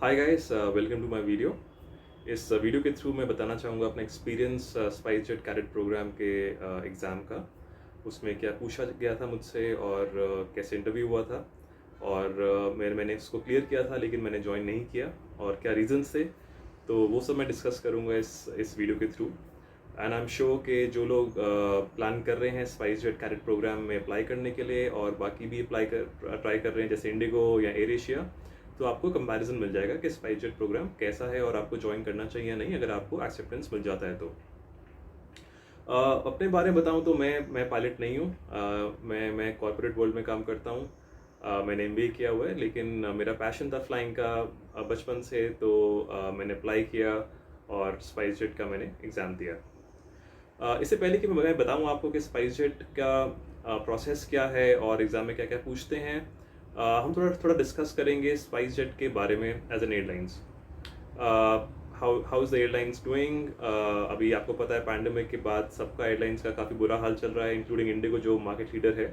Hi guys, welcome to my video. इस video के through मैं बताना चाहूँगा अपना एक्सपीरियंस स्पाइसजेट कैडेट प्रोग्राम के एग्ज़ाम का। उसमें क्या पूछा गया था मुझसे और कैसे इंटरव्यू हुआ था और मैंने उसको क्लियर किया था लेकिन मैंने ज्वाइन नहीं किया और क्या रीज़न्स थे। तो वो सब मैं डिस्कस करूँगा इस वीडियो के through. And I am sure कि जो लोग प्लान कर रहे हैं स्पाइसजेट कैडेट प्रोग्राम में अप्लाई करने के लिए और बाकी भी ट्राई कर रहे हैं जैसे इंडिगो या एयर एशिया, तो आपको कंपैरिजन मिल जाएगा कि स्पाइसजेट प्रोग्राम कैसा है और आपको ज्वाइन करना चाहिए या नहीं अगर आपको एक्सेप्टेंस मिल जाता है तो। अपने बारे में बताऊं तो मैं पायलट नहीं हूं। मैं कॉर्पोरेट वर्ल्ड में काम करता हूं। मैंने एमबीए किया हुआ है लेकिन मेरा पैशन था फ्लाइंग का बचपन से, तो मैंने अप्लाई किया और स्पाइसजेट का मैंने एग्ज़ाम दिया। इससे पहले कि मैं बताऊं आपको कि स्पाइसजेट का प्रोसेस क्या है और एग्ज़ाम में क्या क्या पूछते हैं, हम थोड़ा थोड़ा डिस्कस करेंगे स्पाइसजेट के बारे में as an airlines. How is the airlines doing. अभी आपको पता है पैंडेमिक के बाद सबका एयरलाइंस का काफ़ी बुरा हाल चल रहा है, इंक्लूडिंग इंडिगो जो मार्केट लीडर है।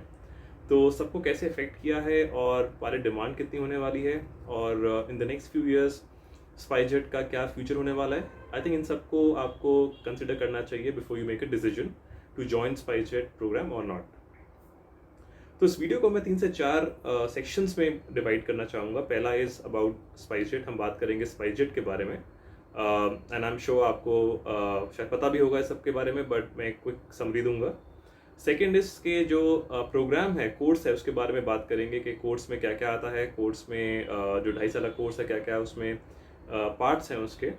तो सबको कैसे अफेक्ट किया है और पायलट डिमांड कितनी होने वाली है और इन the next few years SpiceJet का क्या फ्यूचर होने वाला है। आई थिंक इन सबको आपको कंसिडर करना चाहिए before you make a decision to join SpiceJet programme और नॉट। तो इस वीडियो को मैं 3 से 4 सेक्शंस में डिवाइड करना चाहूँगा। पहला इज़ अबाउट स्पाइसजेट, हम बात करेंगे स्पाइसजेट के बारे में एंड आई एम श्योर आपको शायद पता भी होगा इस सब के बारे में, बट मैं क्विक समरी दूंगा। सेकेंड इसके जो प्रोग्राम है, कोर्स है, उसके बारे में बात करेंगे कि कोर्स में क्या क्या आता है। कोर्स में जो 2.5 साल का कोर्स है क्या क्या उसमें पार्ट्स हैं उसके।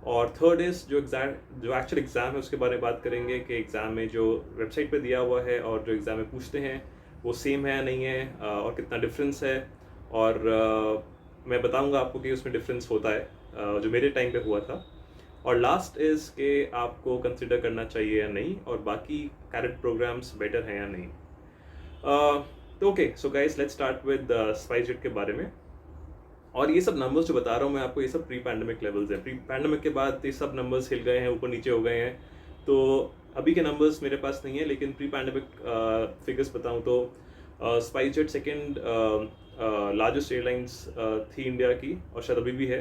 और थर्ड इज जो एक्चुअल एग्ज़ाम है उसके बारे में बात करेंगे कि एग्ज़ाम में जो वेबसाइट पे दिया हुआ है और जो एग्ज़ाम में पूछते हैं वो सेम है या नहीं है और कितना डिफरेंस है। और मैं बताऊंगा आपको कि उसमें डिफरेंस होता है जो मेरे टाइम पे हुआ था। और लास्ट इज़ कि आपको कंसिडर करना चाहिए या नहीं और बाकी कैडेट प्रोग्राम्स बेटर हैं या नहीं। तो okay, so guys let's start with SpiceJet के बारे में। और ये सब नंबर्स जो बता रहा हूँ मैं आपको, ये सब प्री पैंडमिक लेवल्स हैं। प्री पैंडमिक के बाद ये सब नंबर्स हिल गए हैं, ऊपर नीचे हो गए हैं। तो अभी के नंबर्स मेरे पास नहीं है लेकिन प्री पैंडमिक फिगर्स बताऊँ तो स्पाइसजेट सेकेंड लार्जेस्ट एयरलाइंस थी इंडिया की और शायद अभी भी है,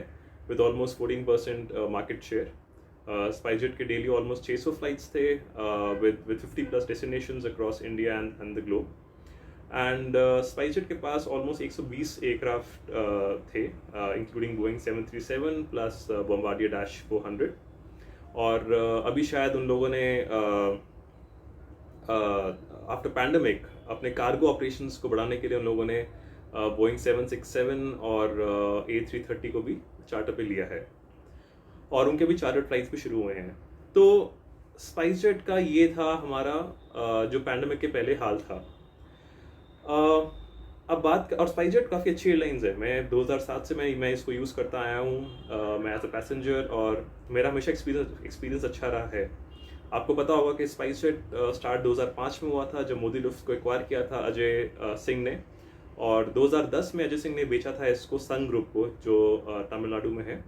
with almost 14% market share. SpiceJet के डेली ऑलमोस्ट 600 फ्लाइट्स थे with 50+ destinations across India and the globe. And SpiceJet के पास ऑलमोस्ट 120 एयरक्राफ्ट थे, including Boeing 737 plus Bombardier dash 400। और अभी शायद उन लोगों ने आफ्टर पैंडमिक अपने कार्गो ऑपरेशंस को बढ़ाने के लिए उन लोगों ने बोइंग 767 और A330 को भी चार्टर पे लिया है और उनके भी चार्टर फ्लाइट्स भी शुरू हुए हैं। तो स्पाइसजेट का ये था हमारा जो पैंडमिक के पहले हाल था। अब बात और स्पाइसजेट काफ़ी अच्छी एयरलाइंस है। मैं 2007 से मैं इसको यूज़ करता आया हूँ, मैं एज अ पैसेंजर, और मेरा हमेशा एक्सपीरियंस अच्छा रहा है। आपको पता होगा कि स्पाइसजेट स्टार्ट 2005 में हुआ था जब मोदी लुफ्ट को एक्वायर किया था अजय सिंह ने, और 2010 में अजय सिंह ने बेचा था इसको सन ग्रुप को जो तमिलनाडु में है।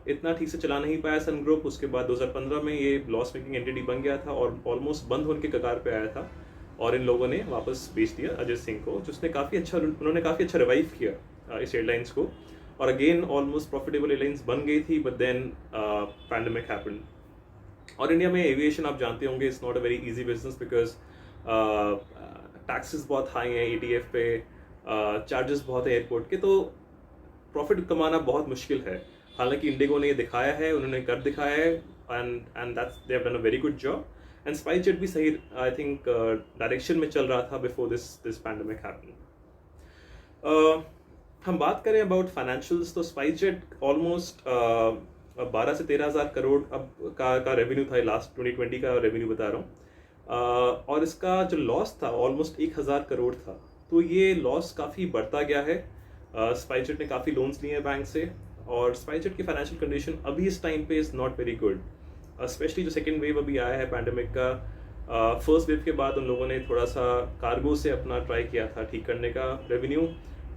इतना ठीक से चला नहीं पाया सन ग्रुप। उसके बाद 2015 में ये लॉस मेकिंग एंटिटी बन गया था और ऑलमोस्ट बंद होने के कगार पे आया था और इन लोगों ने वापस बेच दिया अजय सिंह को, जिसने उन्होंने काफ़ी अच्छा रिवाइव किया इस एयरलाइंस को और अगेन ऑलमोस्ट प्रॉफिटेबल एयरलाइंस बन गई थी, बट देन पैंडमिक हैपेंड। और इंडिया में एविएशन आप जानते होंगे it's not a very easy business because taxes बहुत हाई हैं एटीएफ पे, चार्जेस बहुत है एयरपोर्ट के, तो प्रॉफिट कमाना बहुत मुश्किल है। हालांकि इंडिगो ने ये दिखाया है, उन्होंने कर दिखाया है and that's they have done a very good job. And SpiceJet भी सही आई थिंक डायरेक्शन में चल रहा था बिफोर दिस पैंडमिक हैपेंड। हम बात करें अबाउट फाइनेंशियल्स तो स्पाइसजेट ऑलमोस्ट 12 से 13 हज़ार करोड़ अब का रेवेन्यू था। लास्ट 2020 का रेवेन्यू बता रहा हूँ। और इसका जो लॉस था ऑलमोस्ट 1000 करोड़ था। तो ये लॉस काफ़ी बढ़ता गया है। स्पाइसजेट ने काफ़ी लोन्स लिए हैं बैंक से और स्पाइसजेट की फाइनेंशियल कंडीशन अभी इस टाइम पे is not very good, specially जो सेकेंड वेव अभी आया है पैंडमिक का। फर्स्ट वेव के बाद उन लोगों ने थोड़ा सा कार्गो से अपना ट्राई किया था ठीक करने का रेवेन्यू,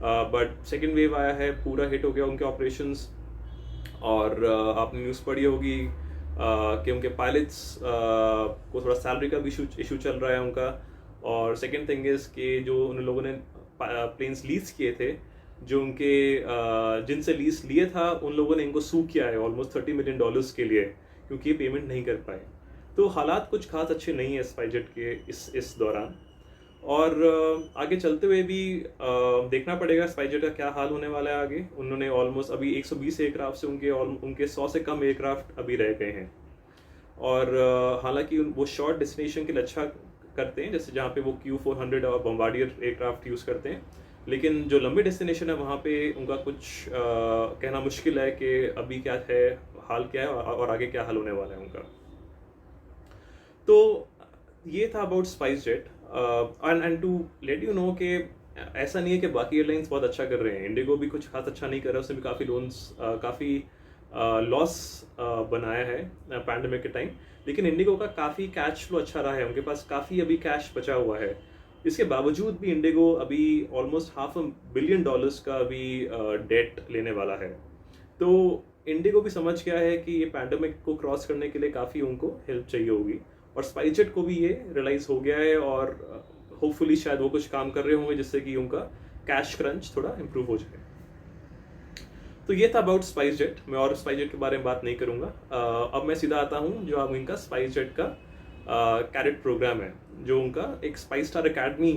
बट सेकेंड वेव आया है, पूरा हिट हो गया उनके ऑपरेशंस। और आपने न्यूज़ पढ़ी होगी कि उनके पायलट्स को थोड़ा सैलरी का भी इशू चल रहा है उनका। और सेकेंड थिंग इज़ कि जो उन लोगों ने प्लेन्स लीज किए थे जो उनके जिनसे लीज लिए था उन लोगों ने इनको सू किया है ऑलमोस्ट $30 मिलियन के लिए, क्योंकि ये पेमेंट नहीं कर पाए। तो हालात कुछ खास अच्छे नहीं है स्पाइसजेट के इस दौरान। और आगे चलते हुए भी देखना पड़ेगा स्पाइसजेट का क्या हाल होने वाला है आगे। उन्होंने ऑलमोस्ट अभी 120 एयरक्राफ्ट से उनके 100 से कम एयरक्राफ्ट अभी रह गए हैं। और हालांकि वो शॉर्ट डेस्टिनेशन के लिए अच्छा करते हैं, जैसे जहाँ पे वो Q400 और बॉम्बार्डियर एयरक्राफ्ट यूज़ करते हैं, लेकिन जो लंबे डेस्टिनेशन है वहाँ पे उनका कुछ कहना मुश्किल है कि अभी क्या है, हाल क्या है और आगे क्या हाल होने वाला है उनका। तो ये था about SpiceJet. And to let you know कि ऐसा नहीं है कि बाकी एयरलाइंस बहुत अच्छा कर रहे हैं, इंडिगो भी कुछ खास अच्छा नहीं कर रहा है, उसने भी काफ़ी काफ़ी लॉस बनाया है पैंडेमिक के टाइम। लेकिन इंडिगो का काफ़ी कैश फ्लो अच्छा रहा है, उनके पास काफ़ी अभी कैश बचा हुआ है। इसके बावजूद भी इंडिगो अभी ऑलमोस्ट $500 बिलियन का अभी डेट लेने वाला है। तो इंडिगो भी समझ गया है कि ये पैंडेमिक को क्रॉस करने के लिए काफ़ी उनको हेल्प चाहिए होगी, और स्पाइसजेट को भी ये रियलाइज़ हो गया है, और होपफुली शायद वो कुछ काम कर रहे होंगे जिससे कि उनका कैश क्रंच थोड़ा इम्प्रूव हो जाए। तो ये था अबाउट स्पाइसजेट। मैं और स्पाइसजेट के बारे में बात नहीं करूँगा। अब मैं सीधा आता हूँ जो अब इनका स्पाइसजेट का कैडेट प्रोग्राम है, जो उनका एक स्पाइस स्टार अकेडमी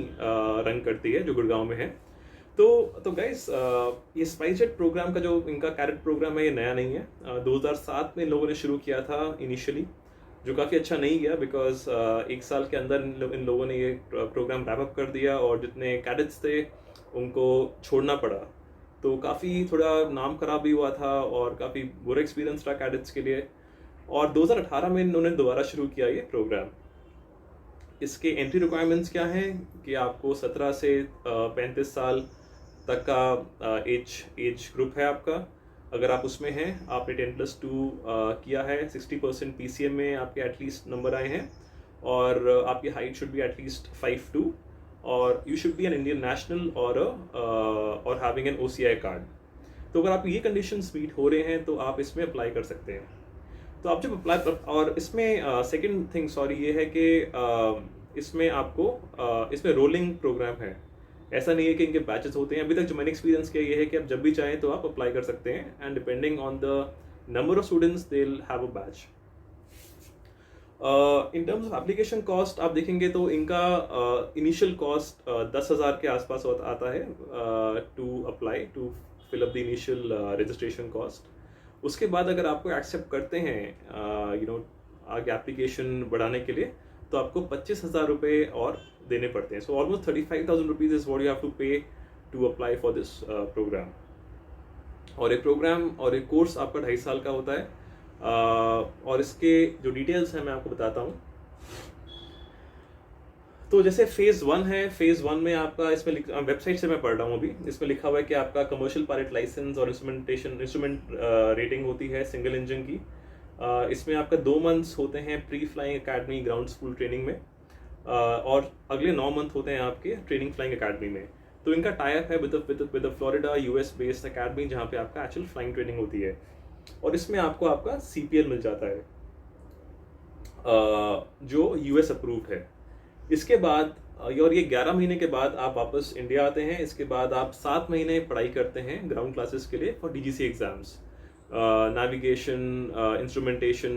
रन करती है जो गुड़गांव में है। तो गाइस, ये स्पाइसजेट प्रोग्राम का जो इनका कैडेट प्रोग्राम है ये नया नहीं है। 2007 में इन लोगों ने शुरू किया था इनिशियली, जो काफ़ी अच्छा नहीं गया, बिकॉज एक साल के अंदर इन लोगों ने ये प्रोग्राम रैप अप कर दिया और जितने कैडेट्स थे उनको छोड़ना पड़ा। तो काफ़ी थोड़ा नाम खराब भी हुआ था और काफ़ी बुरा एक्सपीरियंस रहा कैडेट्स के लिए। और 2018 में इन्होंने दोबारा शुरू किया ये प्रोग्राम। इसके एंट्री रिक्वायरमेंट्स क्या हैं कि आपको 17 से 35 साल तक का एज ग्रुप है आपका। अगर आप उसमें हैं, आपने 10+2 किया है, 60% PCM में आपके एटलीस्ट नंबर आए हैं, और आपकी हाइट शुड बी एटलीस्ट 5'2", और you should be an Indian national और हैविंग एन OCI कार्ड। तो अगर आप ये कंडीशंस मीट हो रहे हैं तो आप इसमें अप्लाई कर सकते हैं। तो आप जब अप्लाई, और इसमें सेकंड थिंग सॉरी ये है कि इसमें आपको इसमें रोलिंग प्रोग्राम है, ऐसा नहीं है कि इनके बैचेस होते हैं। अभी तक जो मैंने एक्सपीरियंस किया ये है कि आप जब भी चाहें तो आप अप्लाई कर सकते हैं, and depending on the number of students they will have a batch. In terms of application cost आप देखेंगे तो इनका इनिशियल कॉस्ट 10,000 के आसपास आता है to apply, to fill up the initial registration cost. उसके बाद अगर आपको एक्सेप्ट करते हैं आगे एप्लीकेशन बढ़ाने के लिए, तो आपको 25,000 रुपये और देने पड़ते हैं। So almost 35,000 rupees is what you have to pay to apply for this program. और एक प्रोग्राम और एक कोर्स आपका 2.5 साल का होता है। और इसके जो डिटेल्स हैं मैं आपको बताता हूँ। तो जैसे फेज़ 1 है, फेज़ 1 में आपका इसमें वेबसाइट से मैं पढ़ रहा हूँ अभी, इसमें लिखा हुआ है कि आपका कमर्शियल पायलट लाइसेंस और इंस्ट्रूमेंट रेटिंग होती है सिंगल इंजन की। इसमें आपका 2 मंथ्स होते हैं pre flying academy ground school training में, और अगले 9 मंथ होते हैं आपके ट्रेनिंग फ्लाइंग अकेडमी में। तो इनका टाइप है with Florida US based academy, जहाँ पे आपका एक्चुअल फ्लाइंग ट्रेनिंग होती है, और इसमें आपको आपका CPL मिल जाता है जो US अप्रूव्ड है। इसके बाद और ये 11 महीने के बाद आप वापस इंडिया आते हैं। इसके बाद आप 7 महीने पढ़ाई करते हैं ग्राउंड क्लासेस के लिए for DGC exams, navigation, instrumentation,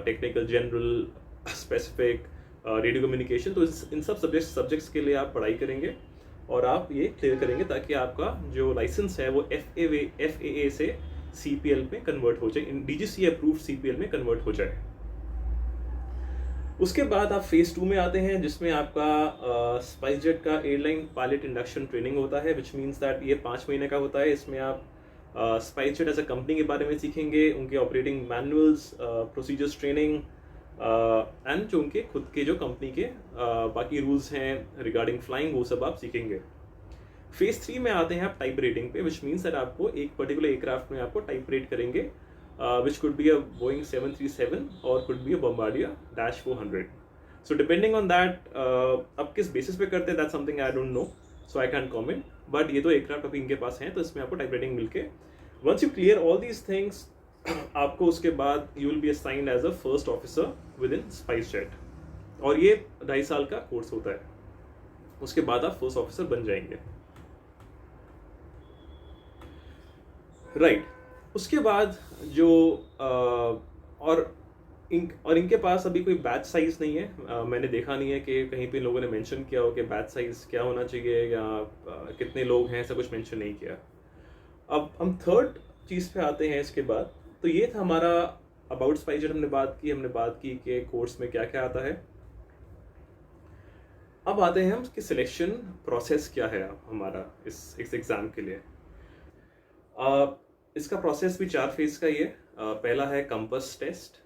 technical, general, specific, radio communication. तो इन सब सब्जेक्ट्स के लिए आप पढ़ाई करेंगे और आप ये क्लियर करेंगे ताकि आपका जो लाइसेंस है वो FAA से CPL में कन्वर्ट हो जाए, DGC अप्रूव्ड CPL में कन्वर्ट हो जाए। उसके बाद आप फेज़ 2 में आते हैं, जिसमें आपका स्पाइसजेट का एयरलाइन पायलट इंडक्शन ट्रेनिंग होता है, विच मीन्स दैट ये 5 महीने का होता है। इसमें आप स्पाइसजेट एज अ कंपनी के बारे में सीखेंगे, उनके operating manuals, procedures training, and जो उनके खुद के जो कंपनी के बाकी रूल्स हैं रिगार्डिंग फ्लाइंग, वो सब आप सीखेंगे। फेज़ 3 में आते हैं आप टाइप रेटिंग पे, विच मीन्स दैट आपको एक पर्टिकुलर एयरक्राफ्ट में आपको टाइप रेट करेंगे, which could be a Boeing 737 or could be a Bombardier Dash 400. So depending on that, अब किस बेसिस पे करते हैं that's something I don't know, so I can't comment. But ये तो एयरक्राफ्ट अभी इनके पास हैं, तो इसमें आपको टाइप रेटिंग मिलके once you clear all these things, आपको उसके बाद you will be assigned as a first officer within SpiceJet, और ये 2.5 साल का कोर्स होता है। उसके बाद आप फर्स्ट ऑफिसर बन जाएंगे। राइट। उसके बाद जो और इनके पास अभी कोई बैच साइज नहीं है। मैंने देखा नहीं है कि कहीं पे लोगों ने मेंशन किया हो कि बैच साइज क्या होना चाहिए या कितने लोग हैं, ऐसा कुछ मेंशन नहीं किया। अब हम थर्ड चीज़ पे आते हैं इसके बाद। तो ये था हमारा अबाउट स्पाइजर, हमने बात की कि कोर्स में क्या क्या आता है। अब आते हैं हम इसकी सिलेक्शन प्रोसेस क्या है हमारा इस एग्ज़ाम के लिए। इसका प्रोसेस भी 4 फेज का ही है। पहला है compass test,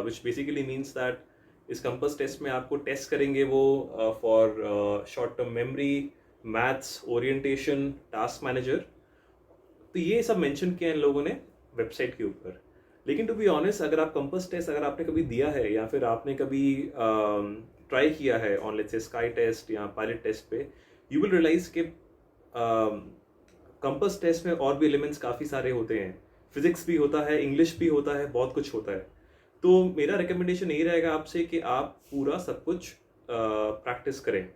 which basically means that इस कंपस टेस्ट में आपको टेस्ट करेंगे वो for short term memory, maths, orientation, task manager. तो ये सब मेंशन किया इन लोगों ने वेबसाइट के ऊपर। लेकिन टू बी ऑनेस्ट, अगर आप कंपस टेस्ट अगर आपने कभी दिया है या फिर आपने कभी ट्राई किया है on let's say sky test या पायलट टेस्ट पे, यू विल रियलाइज कि कंपस टेस्ट में और भी एलिमेंट्स काफ़ी सारे होते हैं। फिजिक्स भी होता है, इंग्लिश भी होता है, बहुत कुछ होता है। तो मेरा रिकमेंडेशन यही रहेगा आपसे कि आप पूरा सब कुछ प्रैक्टिस करें,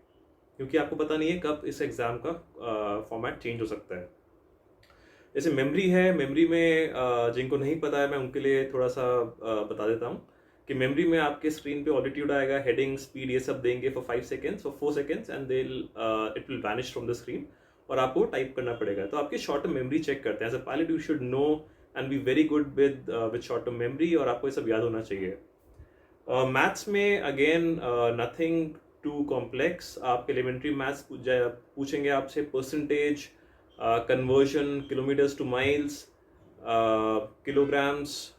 क्योंकि आपको पता नहीं है कब इस एग्ज़ाम का फॉर्मेट चेंज हो सकता है। जैसे मेमोरी है, मेमोरी में जिनको नहीं पता है मैं उनके लिए थोड़ा सा बता देता हूँ कि मेमोरी में आपके स्क्रीन पे ऑल्टीट्यूड आएगा, हेडिंग, स्पीड, ये सब देंगे for 5 seconds, for 4 seconds and they it will vanish from the screen और आपको टाइप करना पड़ेगा। तो आपकी शॉर्ट टर्म मेमोरी चेक करते हैं। As a pilot you should know and be very good with short term memory, और आपको ये सब याद होना चाहिए। मैथ्स में अगेन नथिंग टू कॉम्प्लेक्स। आप एलिमेंट्री मैथ्स पूछेंगे आपसे, percentage, conversion, kilometres to miles, kilograms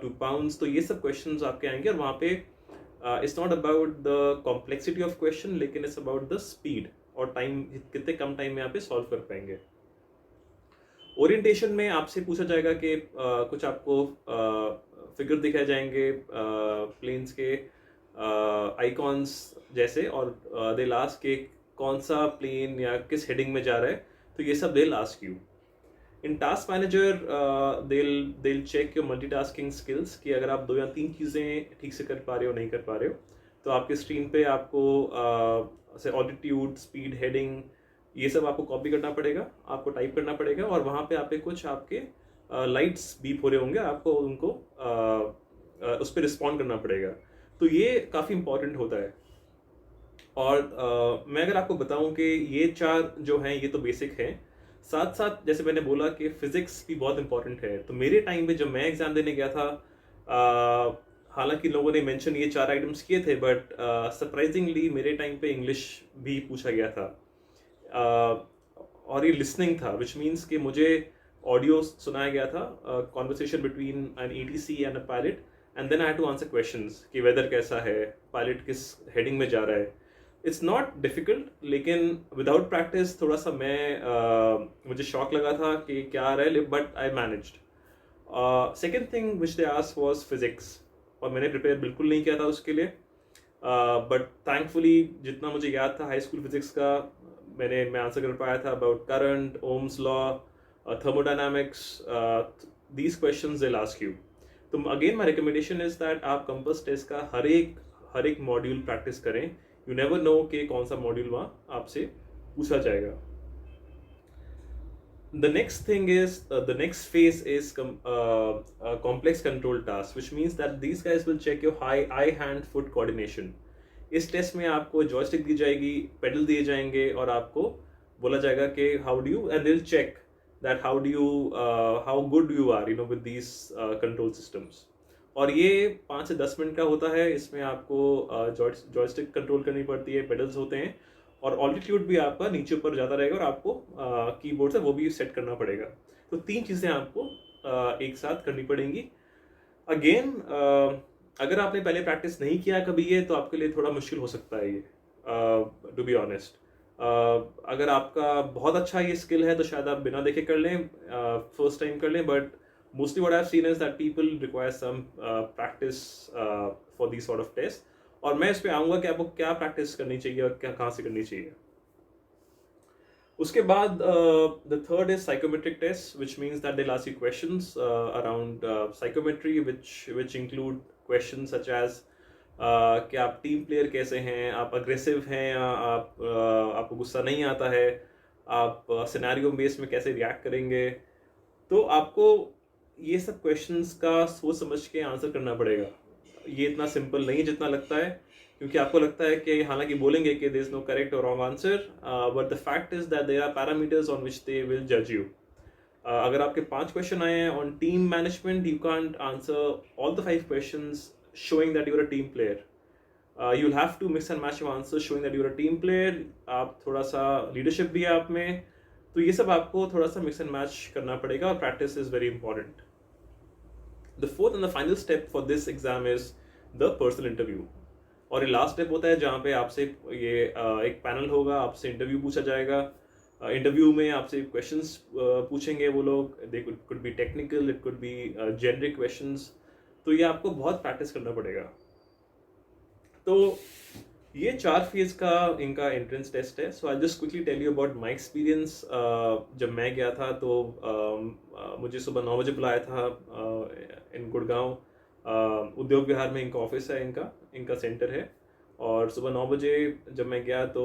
to pounds, तो ये सब क्वेश्चंस आपके आएंगे। और वहाँ पे it's not about the complexity of question, लेकिन इट्स अबाउट द स्पीड और टाइम, कितने कम टाइम में आप सॉल्व कर पाएंगे। ओरिएंटेशन में आपसे पूछा जाएगा कि कुछ आपको फिगर दिखाए जाएंगे प्लेन्स के आइकॉन्स जैसे, और दे लास्ट के कौन सा प्लेन या किस हेडिंग में जा रहा है, तो ये सब they last you. In task manager they'll check your multitasking skills कि अगर आप 2 या 3 चीज़ें ठीक से कर पा रहे हो, नहीं कर पा रहे हो, तो आपके स्क्रीन पे आपको से ऑल्टीट्यूड, स्पीड, हेडिंग, ये सब आपको कॉपी करना पड़ेगा, आपको टाइप करना पड़ेगा, और वहाँ पे आपके कुछ आपके लाइट्स बीप हो रहे होंगे, आपको उनको उस पर रिस्पॉन्ड करना पड़ेगा। तो ये काफ़ी इंपॉर्टेंट होता है। और मैं अगर आपको बताऊं कि ये 4 जो हैं ये तो बेसिक हैं, साथ साथ जैसे मैंने बोला कि फिजिक्स भी बहुत इंपॉर्टेंट है। तो मेरे टाइम पे जब मैं एग्जाम देने गया था, हालांकि लोगों ने मेंशन ये 4 आइटम्स किए थे, बट सरप्राइजिंगली मेरे टाइम पे इंग्लिश भी पूछा गया था। और ये लिसनिंग था, विच मीन्स कि मुझे ऑडियो सुनाया गया था, conversation between an ATC and a pilot, and then I had to answer questions कि वेदर कैसा है, पायलट किस हेडिंग में जा रहा है। इट्स नॉट डिफिकल्ट, लेकिन विदाउट प्रैक्टिस थोड़ा सा मुझे शॉक लगा था कि क्या आ रहा है, but I managed. Second thing which they asked was physics, और मैंने प्रिपेयर बिल्कुल नहीं किया था उसके लिए, बट थैंकफुली जितना मुझे याद था हाई स्कूल फिजिक्स का, मैं आंसर कर पाया था about current, Ohm's law, thermodynamics, these questions they ask you. तो again my recommendation is that आप कंपस टेस्ट का हर एक मॉड्यूल प्रैक्टिस करें। यू नेवर नो कि कौन सा मॉड्यूल वहाँ आपसे पूछा जाएगा। The next phase is complex control task, which means that these guys will check your eye hand foot coordination. इस टेस्ट में आपको जॉयस्टिक दी जाएगी, पेडल दिए जाएंगे, और आपको बोला जाएगा कि how do you, and they will check that how good you are with these control systems. और ये 5 से 10 मिनट का होता है। इसमें आपको जॉयस्टिक कंट्रोल करनी पड़ती है, पेडल्स होते हैं, और ऑल्टीट्यूड भी आपका नीचे ऊपर जाता रहेगा, और आपको कीबोर्ड से वो भी सेट करना पड़ेगा। तो 3 चीज़ें आपको एक साथ करनी पड़ेंगी। अगेन अगर आपने पहले प्रैक्टिस नहीं किया कभी ये, तो आपके लिए थोड़ा मुश्किल हो सकता है ये, टू बी ऑनेस्ट। अगर आपका बहुत अच्छा ये स्किल है तो शायद आप बिना देखे कर लें, फर्स्ट टाइम कर लें, but mostly what I have seen is that people require some practice for this sort of test. और मैं इस पे आऊँगा कि आपको क्या प्रैक्टिस करनी चाहिए और क्या कहाँ से करनी चाहिए। उसके बाद the third is psychometric test, which means that they ask you questions around psychometry, which include question such as कि आप टीम प्लेयर कैसे हैं, आप अग्रेसिव हैं या आपको गुस्सा नहीं आता है, आप सिनेरियो बेस में कैसे रिएक्ट करेंगे, तो आपको ये सब क्वेश्चंस का सोच समझ के आंसर करना पड़ेगा। ये इतना सिंपल नहीं है जितना लगता है, क्योंकि आपको लगता है कि हालांकि बोलेंगे कि देयर इज नो करेक्ट और wrong answer, but the fact is that there are parameters on which they will जज यू। अगर आपके 5 क्वेश्चन आए हैं on team management, you can't answer all the 5 questions showing that you are a team player. You will have to mix and match your answer showing that you are a team player. आप थोड़ा सा leadership भी है आप में, तो ये सब आपको थोड़ा सा मिक्स एंड मैच करना पड़ेगा, और practice is very important. The fourth and the final step for this exam is the personal interview. और ये लास्ट स्टेप होता है जहाँ पे आपसे ये एक पैनल होगा, आपसे इंटरव्यू पूछा जाएगा। इंटरव्यू में आपसे क्वेश्चंस पूछेंगे वो लोग, they could be technical, it could be generic questions. तो ये आपको बहुत प्रैक्टिस करना पड़ेगा। तो ये 4 फेज का इनका एंट्रेंस टेस्ट है। So I just quickly tell you about my experience. जब मैं गया था तो मुझे सुबह 9 बजे बुलाया था इन गुड़गांव उद्योग विहार में इनका ऑफिस है, इनका सेंटर है। और सुबह 9 बजे जब मैं गया तो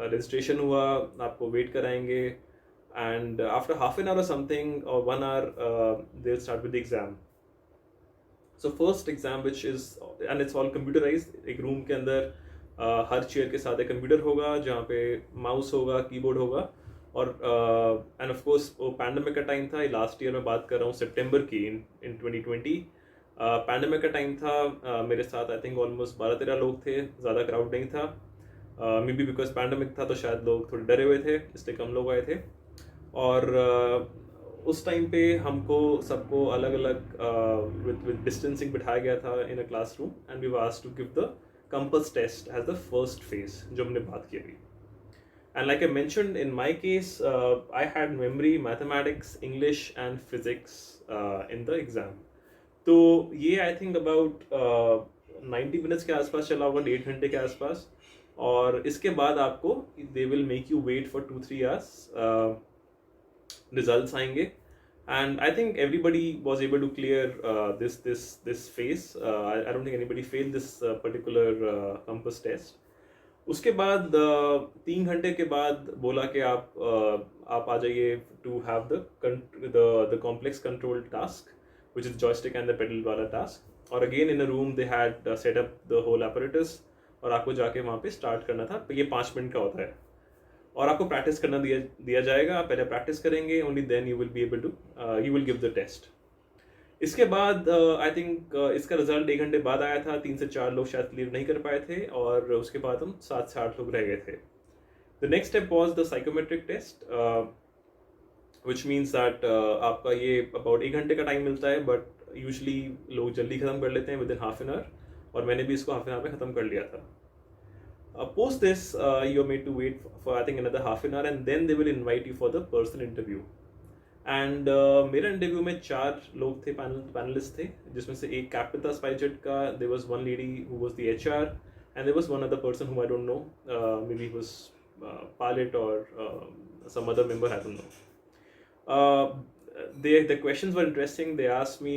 रजिस्ट्रेशन हुआ, आपको वेट कराएंगे, and after half an hour something और 1 hour they will start with the exam. So first exam which is and it's all computerised. एक रूम के अंदर हर चेयर के साथ एक कंप्यूटर होगा जहाँ पे माउस होगा, कीबोर्ड होगा। और एंड ऑफ कोर्स वो पैंडेमिक का टाइम था, लास्ट ईयर में बात कर रहा हूँ, सितंबर की, इन 2020 पैंडेमिक का टाइम था। मेरे साथ आई थिंक ऑलमोस्ट 12-13 लोग थे, ज़्यादा क्राउड नहीं था। मे बी बिकॉज पैंडेमिक था तो शायद लोग थोड़े डरे हुए थे, इसलिए कम लोग आए थे। और उस टाइम पे हमको सबको अलग अलग विद डिस्टेंसिंग बिठाया गया था in a classroom, and we were asked to give the compass test as the first phase, जो हमने बात की अभी। And like I mentioned, in my case, I had memory, mathematics, English, and physics in the exam. तो ये I think about 90 minutes के आसपास चला होगा, 1.5 घंटे के आसपास। और इसके बाद आपको they will make you wait for 2-3 hours, results आएंगे। And I think everybody was able to clear this phase. I don't think anybody fail this particular compass test. उसके बाद 3 घंटे के बाद बोला कि आप आ जाइए to have the complex control task, which is joystick and the pedal वाला टास्क। और again in a room they had set up the whole apparatus, और आपको जाके वहाँ पे स्टार्ट करना था। ये 5 मिनट का होता है, और आपको प्रैक्टिस करना दिया जाएगा। आप पहले प्रैक्टिस करेंगे, only then you will be able to you will give the test. इसके बाद आई थिंक इसका रिजल्ट 1 घंटे बाद आया था। 3 से 4 लोग शायद क्लियर नहीं कर पाए थे, और उसके बाद हम 7 से 8 लोग रह गए थे। The next step was the psychometric test, which means that आपका ये अबाउट 1 घंटे का टाइम मिलता है, बट यूजली लोग जल्दी ख़त्म कर लेते हैं with in half an our, और मैंने भी इसको हाफ एन आवर में ख़त्म कर लिया था। Post this you are made to wait for I think another half an hour, and then they will invite you for the personal interview. And मेरा इंटरव्यू में 4 लोग थे, पैनलिस्ट थे, जिसमें से एक कैप्टन था स्पाइसजेट का, there was one lady who was the HR, and there was one other person who I don't know, maybe he was pilot और some other member, I don't know. The questions were interesting. They asked me,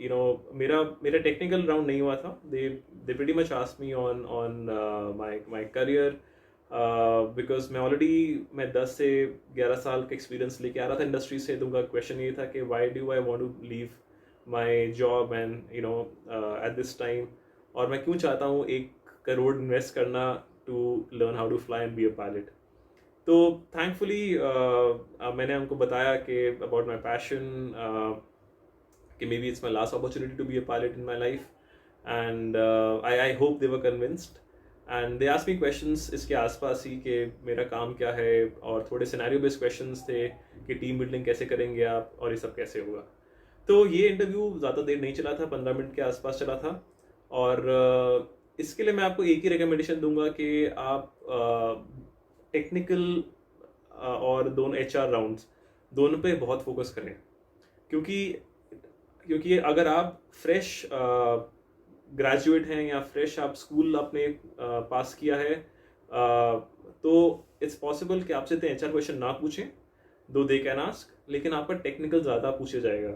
you know, मेरा technical round नहीं हुआ था। They pretty much asked me on my career, because मैं 10 से 11 साल का experience लेके आ रहा था इंडस्ट्री से। तो उनका क्वेश्चन ये था कि why do I want to leave my job and you know at this time, और मैं क्यों चाहता हूँ 1 करोड़ इन्वेस्ट करना to learn how to fly and be a pilot. तो थैंकफुली मैंने उनको बताया कि अबाउट माई पैशन, कि maybe it's my last opportunity to be a pilot in my life, and I hope they were convinced. And they asked me questions इसके आसपास ही कि मेरा काम क्या है, और थोड़े सिनेरियो बेस्ड क्वेश्चंस थे कि टीम बिल्डिंग कैसे करेंगे आप, और ये सब कैसे होगा। तो ये इंटरव्यू ज़्यादा देर नहीं चला था, 15 मिनट के आसपास चला था। और इसके लिए मैं आपको एक ही रिकमेंडेशन दूंगा कि आप टेक्निकल और दोनों HR राउंड्स दोनों पे बहुत फोकस करें, क्योंकि अगर आप फ्रेश ग्रेजुएट हैं या फ्रेश आप स्कूल आपने पास किया है, तो इट्स पॉसिबल कि आपसे इतने HR क्वेश्चन ना पूछें, दो दे कैन आस्क, लेकिन आपका टेक्निकल ज़्यादा पूछा जाएगा।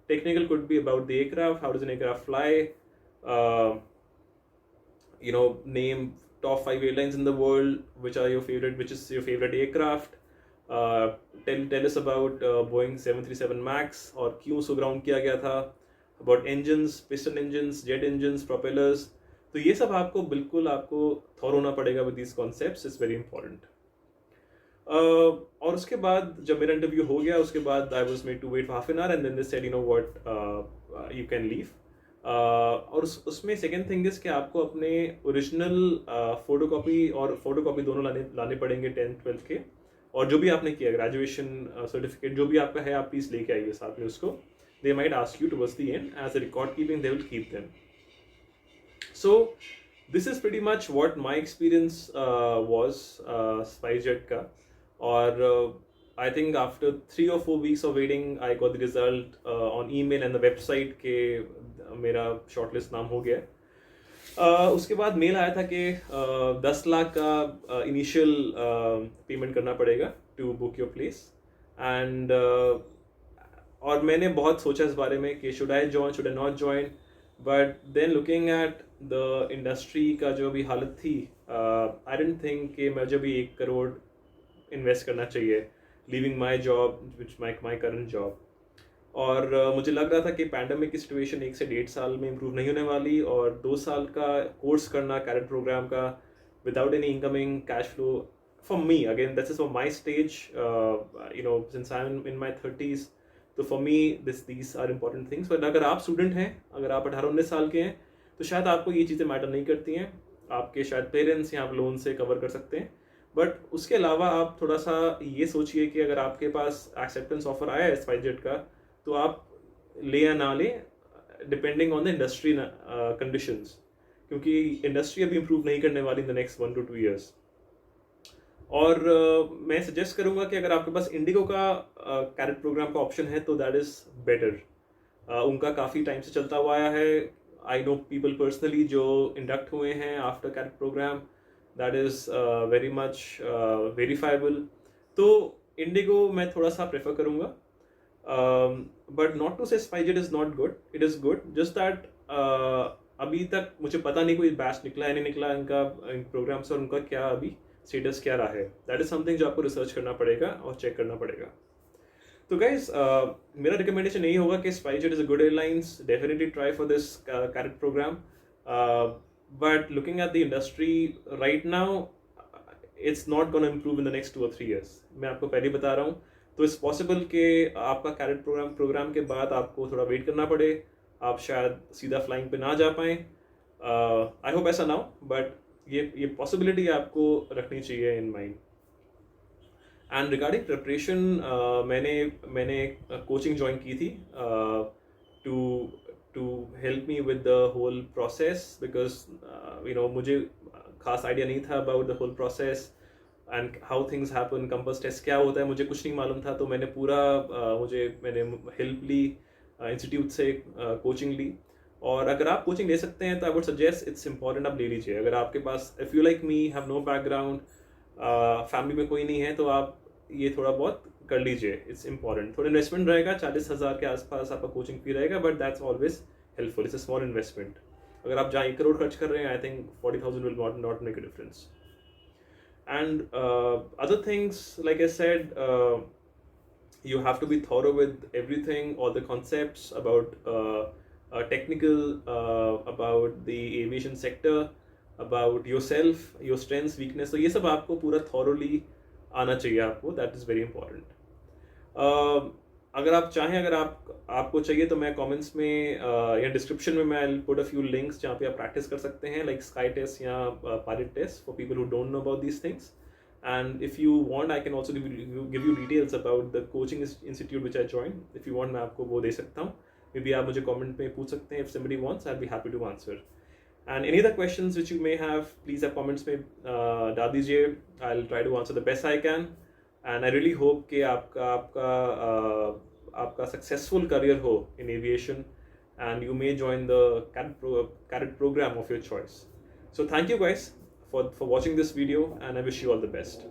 Technical could be about the aircraft, how does an aircraft fly, you know, name top 5 airlines in the world, which is your favorite aircraft, tell us about Boeing 737 MAX और क्यों उसको ground किया गया था, about engines, piston engines, jet engines, propellers. तो ये सब आपको बिल्कुल आपको थॉर होना पड़ेगा with these concepts, it's very important. और उसके बाद जब मेरा इंटरव्यू हो गया, उसके बाद I was made to wait half an hour and then they said you know what you can leave. और उसमें सेकेंड थिंग इज कि आपको अपने ओरिजिनल फोटो कॉपी और फोटो कॉपी दोनों लाने पड़ेंगे 10th-12th के, और जो भी आपने किया ग्रेजुएशन सर्टिफिकेट जो भी आपका है आप प्लीज लेके आइए साथ में उसको। They might ask you towards the end as a record keeping, they will keep them. So this is pretty much what my experience was SpiceJet का। और I think after 3 or 4 weeks of waiting I got the result on email and the website के मेरा shortlist नाम हो गया। उसके बाद mail आया था कि 10 लाख का इनिशियल पेमेंट करना पड़ेगा to book your place. And और मैंने बहुत सोचा इस बारे में कि should I join, should I not join, but then looking at the industry का जो अभी हालत थी, आई डेंट थिंक कि मुझे भी 1 करोड़ इन्वेस्ट करना चाहिए leaving my job which my current job. और मुझे लग रहा था कि पैंडमिक की सिचुएशन 1 से 1.5 साल में इम्प्रूव नहीं होने वाली, और 2 साल का कोर्स करना कैडेट प्रोग्राम का without any incoming cash flow for me, again this is for my stage, you know since I am in my 30s, तो for me these are important things. But अगर आप student हैं, अगर आप 18-19 साल के हैं, तो शायद आपको ये चीज़ें मैटर नहीं करती हैं, आपके शायद पेरेंट्स या आप लोन से कवर कर सकते हैं। बट उसके अलावा आप थोड़ा सा ये सोचिए कि अगर आपके पास एक्सेप्टेंस ऑफर आया है SpiceJet का, तो आप ले या ना ले, depending on the industry conditions, क्योंकि इंडस्ट्री अभी इम्प्रूव नहीं करने वाली इन द नेक्स्ट 1 to 2 years। और मैं सजेस्ट करूंगा कि अगर आपके पास इंडिगो का कैडेट प्रोग्राम का ऑप्शन है तो दैट इज़ बेटर। उनका काफ़ी टाइम से चलता हुआ आया है। आई नो पीपल पर्सनली जो इंडक्ट हुए हैं after cadet programme, that is very much verifiable. तो इंडिगो मैं थोड़ा सा प्रेफर करूँगा, but not to say SpiceJet is not good, it is good, just that अभी तक मुझे पता नहीं कोई बैच निकला है नहीं निकला इनका, इन प्रोग्राम से, और उनका क्या अभी स्टेटस क्या रहा है। दैट इज समथिंग जो आपको रिसर्च करना पड़ेगा और चेक करना पड़ेगा। तो गाइज मेरा रिकमेंडेशन यही होगा कि SpiceJet is a good airlines, definitely try for this cadet programme, but looking at the industry right now it's not gonna improve in the next 2 or 3 years। मैं आपको पहले ही बता रहा हूँ। तो इट्स पॉसिबल कि आपका कैडेट प्रोग्राम के बाद आपको थोड़ा वेट करना पड़े, आप शायद सीधा फ्लाइंग पे ना जा पाएँ। आई होप ऐसा ना हो, बट ये पॉसिबिलिटी आपको रखनी चाहिए in mind. And regarding preparation, मैंने कोचिंग ज्वाइन की थी to help me with the whole process, because you know मुझे खास आइडिया नहीं था about the whole process and how things happen, compass test क्या होता है, मुझे कुछ नहीं मालूम था। तो मैंने पूरा मैंने हेल्प ली इंस्टीट्यूट से, कोचिंग ली। और अगर आप कोचिंग ले सकते हैं तो I would suggest it's important आप ले लीजिए। अगर आपके पास, if you like me have no background, family में कोई नहीं है, तो आप ये थोड़ा बहुत कर लीजिए, इट्स इंपॉर्टेंट। थोड़ा इन्वेस्टमेंट रहेगा, 40,000 के आसपास आपका कोचिंग फी रहेगा, but that's always helpful, it's a small investment. अगर आप जहाँ 1 करोड़ खर्च कर रहे हैं, I think 40,000 will not make a difference. And other things, like I said, you have to be thorough with everything, all the concepts about technical, about the aviation sector, about yourself, your strengths, weakness। तो ये सब आपको पूरा thoroughly आना चाहिए आपको, that is very important। अगर आप चाहें, अगर आपको चाहिए तो मैं कमेंट्स में या डिस्क्रिप्शन में मैं पुट अ फ्यू लिंक्स जहाँ पे आप प्रैक्टिस कर सकते हैं, लाइक स्काई टेस्ट या pilot test for people who don't know about these things. And if you want, I can also give you details about the coaching institute which I joined. If you want, मैं आपको वो दे सकता हूँ। Maybe आप मुझे comment में पूछ सकते हैं। If somebody wants, I'll be happy to answer. And any other questions which you may have, please आप comments में डाल दीजिए। I'll try to answer the best I can. And I really hope कि आपका successful career हो in aviation, and you may join the cadet program of your choice. So thank you guys for watching this video, and I wish you all the best.